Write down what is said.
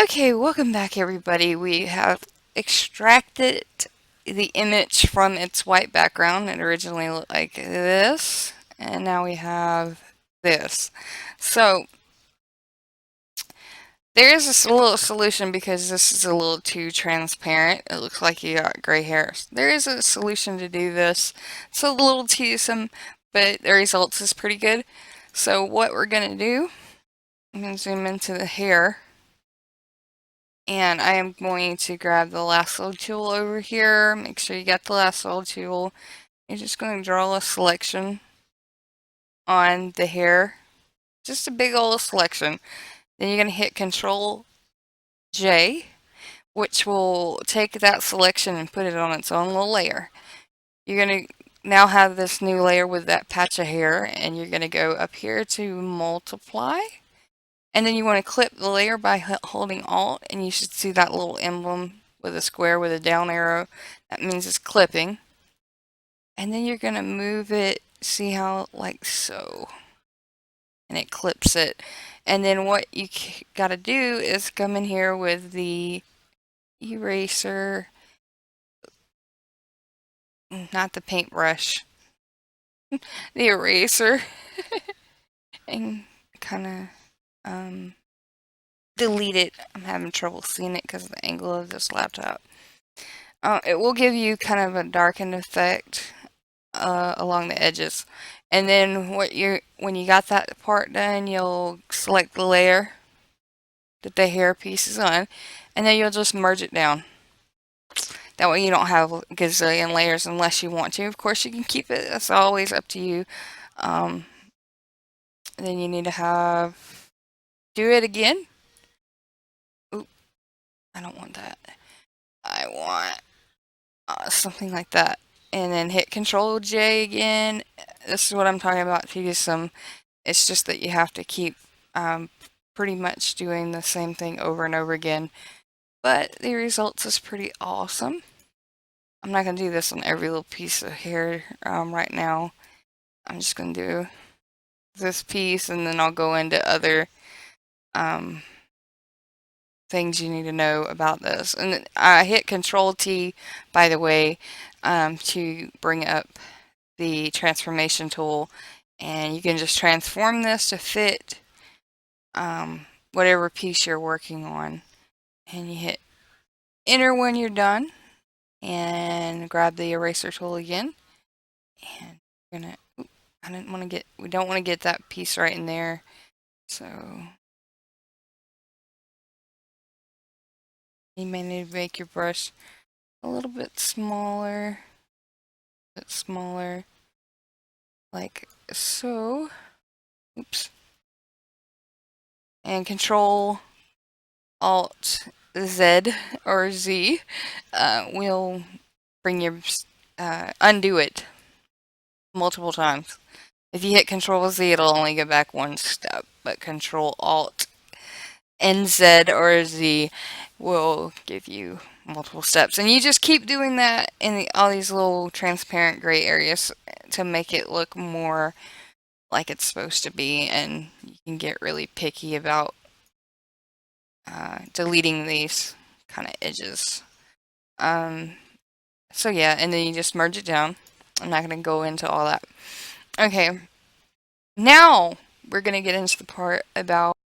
Okay, welcome back everybody. We have extracted the image from its white background. It originally looked like this, and now we have this. So there is a little solution because this is a little too transparent. It looks like you got gray hairs. There is a solution to do this. It's a little tedious, but the results is pretty good. So what we're going to do, I'm going to zoom into the hair. And I am going to grab the lasso tool over here. Make sure you got the lasso tool. You're just going to draw a selection on the hair. Just a big old selection. Then you're going to hit Control J, which will take that selection and put it on its own little layer. You're going to now have this new layer with that patch of hair, and you're going to go up here to multiply. And then you want to clip the layer by holding Alt, and you should see that little emblem with a square with a down arrow. That means it's clipping. And then you're going to move it, see how, like so. And it clips it. And then what you got to do is come in here with the eraser, not the paintbrush, the eraser, and kind of delete it. I'm having trouble seeing it because of the angle of this laptop. It will give you kind of a darkened effect along the edges. And then when you got that part done, you'll select the layer that the hair piece is on, and then you'll just merge it down. That way you don't have a gazillion layers unless you want to. Of course, you can keep it. That's always up to you. Then you need to do it again. Oop, I don't want that. I want something like that. And then hit Control J again. This is what I'm talking about. It's just that you have to keep pretty much doing the same thing over and over again. But the results is pretty awesome. I'm not going to do this on every little piece of hair right now. I'm just going to do this piece, and then I'll go into other things you need to know about this. And I hit Control T, by the way, to bring up the transformation tool, and you can just transform this to fit whatever piece you're working on. And you hit enter when you're done, and grab the eraser tool again. And we're gonna, we don't want to get that piece right in there. So you may need to make your brush a little bit smaller, like so. Oops. And Control Alt Z or Z will bring your undo it multiple times. If you hit Control Z, it'll only go back one step, but Control Alt and Z or Z will give you multiple steps. And you just keep doing that in all these little transparent gray areas to make it look more like it's supposed to be, and you can get really picky about deleting these kind of edges. So yeah, and then you just merge it down. I'm not going to go into all that. Okay, now we're going to get into the part about